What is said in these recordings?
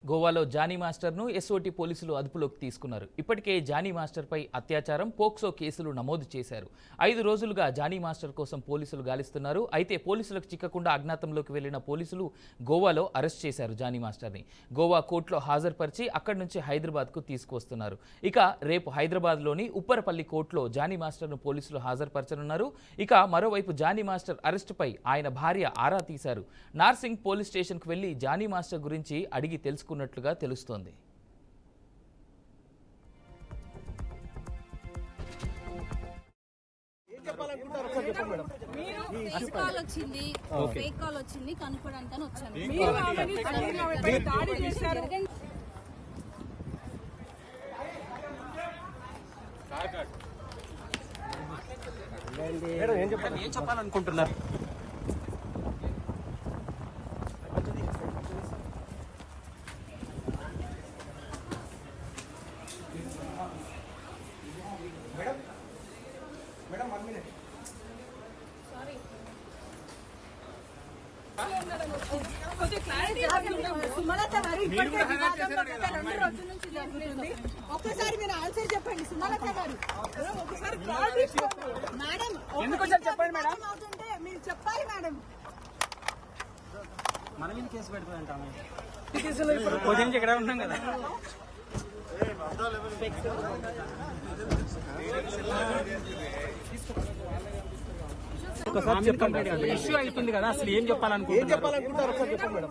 గోవాలో Johnny మాస్టర్ను SOT పోలీసులు అదుపులోకి తీసుకున్నారు. ఇప్పటికే జానీ మాస్టర్పై అత్యాచారం, పోక్సో కేసులు నమోదు చేశారు. 5 రోజులుగా జానీ మాస్టర్ కోసం పోలీసులు గాలిస్తున్నారు. అయితే పోలీసులకు చిక్కకుండా అజ్ఞాతంలోకి వెళ్లిన పోలీసులు గోవాలో అరెస్ట్ చేశారు జానీ మాస్టర్ని. గోవా కోర్టులో హాజరుపరిచి అక్కడి నుంచి హైదరాబాద్కు తీసుకువస్తున్నారు. ఇక రేపు హైదరాబాద్లోని ఉప్పరపల్లి కోర్టులో జానీ మాస్టర్ను పోలీసులు హాజరుపరచనున్నారు. ఇక మరోవైపు జానీ మాస్టర్ అరెస్టుపై ఆయన భార్య ఆరా తీశారు. నార్సింగ్ పోలీస్ స్టేషన్కు వెళ్లి జానీ మాస్టర్ గురించి అడిగి తెలుసుకున్నట్లుగా తెలుస్తోంది. ఏం చెప్పాలనుకుంటున్నారు? ఒక్కసారి మీరు ఆన్సర్ చెప్పండి. సుమలత గారు ఒకసారి మేడం చెప్పండి మేడం. అవుతుంటే మీరు చెప్పాలి మేడం. మన మీద కేసు పెడతామంటాము. ఇక్కడ ఉన్నాం కదా. ఇష్యూ అయిపోయింది కదా, అసలు ఏం చెప్పాలనుకుంటున్నారు?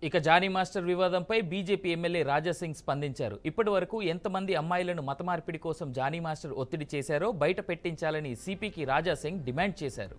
ఇక జానీ మాస్టర్ వివాదంపై బీజేపీ ఎమ్మెల్యే రాజాసింగ్ స్పందించారు. ఇప్పటి వరకు ఎంతమంది అమ్మాయిలను మతమార్పిడి కోసం జానీ మాస్టర్ ఒత్తిడి చేశారో బయట పెట్టించాలని సిపికి రాజాసింగ్ డిమాండ్ చేశారు.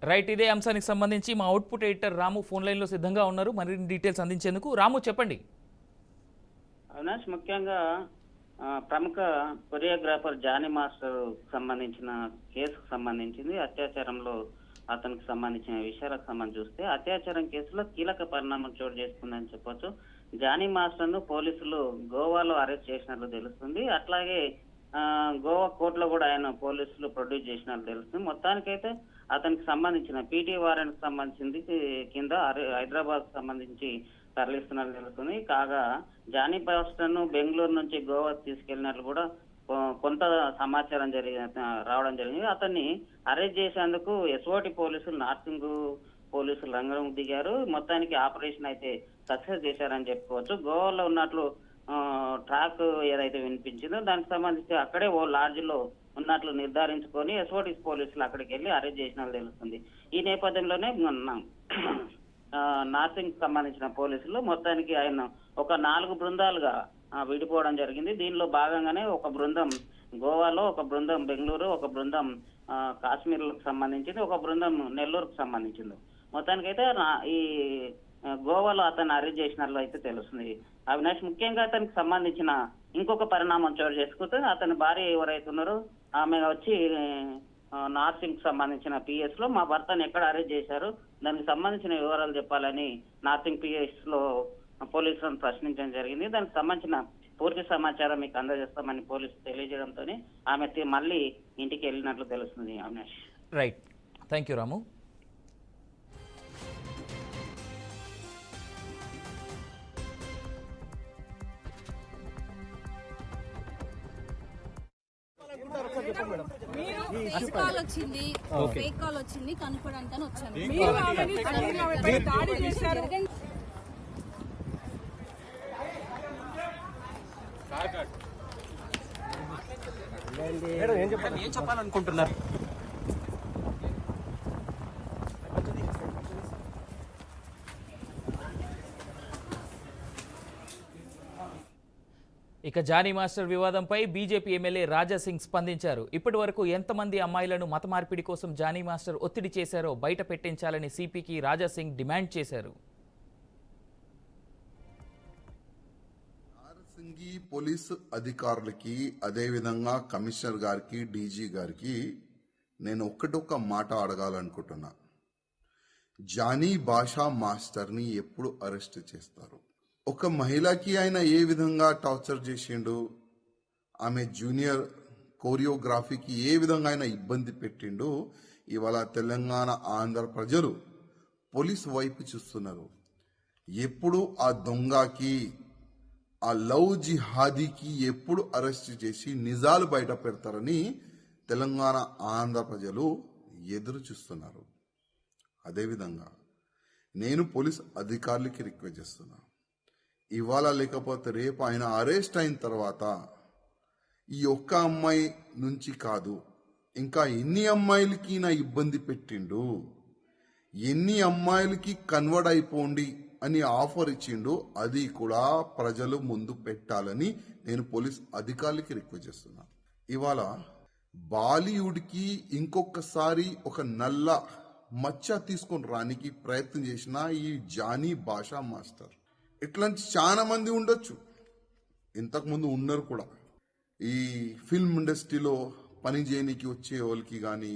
రైట్, ఇదే అంశానికి సంబంధించి మా అవుట్పుట్ ఎడిటర్ రాము ఫోన్ లైన్లో సిద్ధంగా ఉన్నారు మరిన్ని డీటెయిల్స్ అందించేందుకు. రాము, చెప్పండి. అవినాష్, ముఖ్యంగా ప్రముఖ కొరియోగ్రాఫర్ జానీ మాస్టర్ సంబంధించిన కేసుకు సంబంధించింది, అత్యాచారంలో అతనికి సంబంధించిన విషయాలకు సంబంధించి చూస్తే అత్యాచారం కేసులో కీలక పరిణామం చోటు చేసుకుందని చెప్పొచ్చు. జానీ మాస్టర్ ను పోలీసులు గోవాలో అరెస్ట్ చేసినట్లు తెలుస్తుంది. అట్లాగే గోవా కోర్టులో కూడా ఆయన పోలీసులు ప్రొడ్యూస్ చేసినట్లు తెలుస్తుంది. మొత్తానికైతే అతనికి సంబంధించిన పీటీ వారెంట్ సంబంధించింది కింద హైదరాబాద్ సంబంధించి తరలిస్తున్నట్లు తెలుస్తుంది. కాగా జానీ మాస్టర్ ను బెంగళూరు నుంచి గోవా తీసుకెళ్లినట్లు కూడా కొంత సమాచారం రావడం జరిగింది. అతన్ని అరెస్ట్ చేసేందుకు ఎస్ఓటి పోలీసులు, నార్సింగ్ పోలీసులు రంగం దిగారు. మొత్తానికి ఆపరేషన్ అయితే సక్సెస్ చేశారని చెప్పుకోవచ్చు. గోవాలో ఉన్నట్లు ట్రాక్ ఏదైతే వినిపించిందో దానికి సంబంధించి అక్కడే ఓ లాడ్జ్ లో ఉన్నట్లు నిర్ధారించుకొని ఎస్ఓటి పోలీసులు అక్కడికి వెళ్లి అరెస్ట్ చేసినట్లు తెలుస్తుంది. ఈ నేపథ్యంలోనే నార్సింగ్ సంబంధించిన పోలీసులు మొత్తానికి ఆయన ఒక 4 బృందాలుగా విడిపోవడం జరిగింది. దీనిలో భాగంగానే ఒక బృందం గోవాలో, ఒక బృందం బెంగళూరు, ఒక బృందం కాశ్మీర్లకు సంబంధించింది, ఒక బృందం నెల్లూరుకు సంబంధించింది. మొత్తానికైతే ఈ గోవాలో అతను అరెస్ట్ చేసినట్లు అయితే తెలుస్తుంది. అవినాష్, ముఖ్యంగా అతనికి సంబంధించిన ఇంకొక పరిణామం చోటు చేసుకుంటే అతని భార్య ఎవరైతే ఉన్నారో ఆమె వచ్చి నార్సింగ్ సంబంధించిన పిఎస్ లో మా భర్తను ఎక్కడ అరెస్ట్ చేశారు, దానికి సంబంధించిన వివరాలు చెప్పాలని నార్సింగ్ పిఎస్ లో పోలీసులను ప్రశ్నించడం జరిగింది. దానికి సంబంధించిన పూర్తి సమాచారం మీకు అందజేస్తామని పోలీసులు తెలియజేయడంతో ఆమె మళ్ళీ ఇంటికి వెళ్ళినట్లు తెలుస్తుంది. Avinash, right, thank you Ramu. Miss call వచ్చింది, ఫేక్ కాల్ వచ్చింది కనుక్కోవడానికి అని వచ్చాను. మీరు ఆమెపై దాడి చేశారు. ఏం చెప్పాలనుకుంటున్నారు? ఇక జానీ మాస్టర్ వివాదంపై బీజేపీ ఎమ్మెల్యే రాజా సింగ్ స్పందించారు. ఇప్పటి వరకు ఎంతమంది అమ్మాయిలను మత మార్పిడి కోసం జానీ మాస్టర్ ఒత్తిడి చేశారో బయట పెట్టించాలని సిపికి రాజా సింగ్ డిమాండ్ చేశారు. సింగి పోలీసు అధికారులకి, అదేవిధంగా కమిషనర్ గారికి, డీజీ గారికి నేను ఒక్క మాట అడగాలనుకుంటున్నా. జానీ భాషా మాస్టర్ని ఎప్పుడు అరెస్ట్ చేస్తారు? ఒక మహిళకి ఆయన ఏ విధంగా టార్చర్ చేసిండు, ఆమె జూనియర్ కోరియోగ్రఫీకి ఏ విధంగా ఆయన ఇబ్బంది పెట్టిండు, ఇవాళ తెలంగాణ ఆంధ్ర ప్రజలు పోలీసు వైపు చూస్తున్నారు. ఎప్పుడు ఆ దొంగకి, ఆ లవ్ జిహాదీకి ఎప్పుడు అరెస్ట్ చేసి నిజాలు బయట పెడతారని తెలంగాణ ఆంధ్ర ప్రజలు ఎదురు చూస్తున్నారు. అదేవిధంగా నేను పోలీస్ అధికారులకి రిక్వెస్ట్ చేస్తున్నా, ఇవాళ లేకపోతే రేపు ఆయన అరెస్ట్ అయిన తర్వాత ఈ ఒక్క అమ్మాయి నుంచి కాదు, ఇంకా ఎన్ని అమ్మాయిలకి నా ఇబ్బంది పెట్టిండు, ఎన్ని అమ్మాయిలకి కన్వర్ట్ అయిపోండి అని ఆఫర్ ఇచ్చిండు, అది కూడా ప్రజలు ముందు పెట్టాలని నేను పోలీస్ అధికారులకి రిక్వెస్ట్ చేస్తున్నా. ఇవాళ బాలీవుడ్కి ఇంకొకసారి ఒక నల్ల మచ్చ తీసుకొని రానికి ప్రయత్నం చేసిన ఈ జానీ భాషా మాస్టర్, ఇట్లాంటి చాలా మంది ఉండొచ్చు, ఇంతకుముందు ఉన్నారు కూడా. ఈ ఫిల్మ్ ఇండస్ట్రీలో పని చేయడానికి వచ్చే వాళ్ళకి కానీ,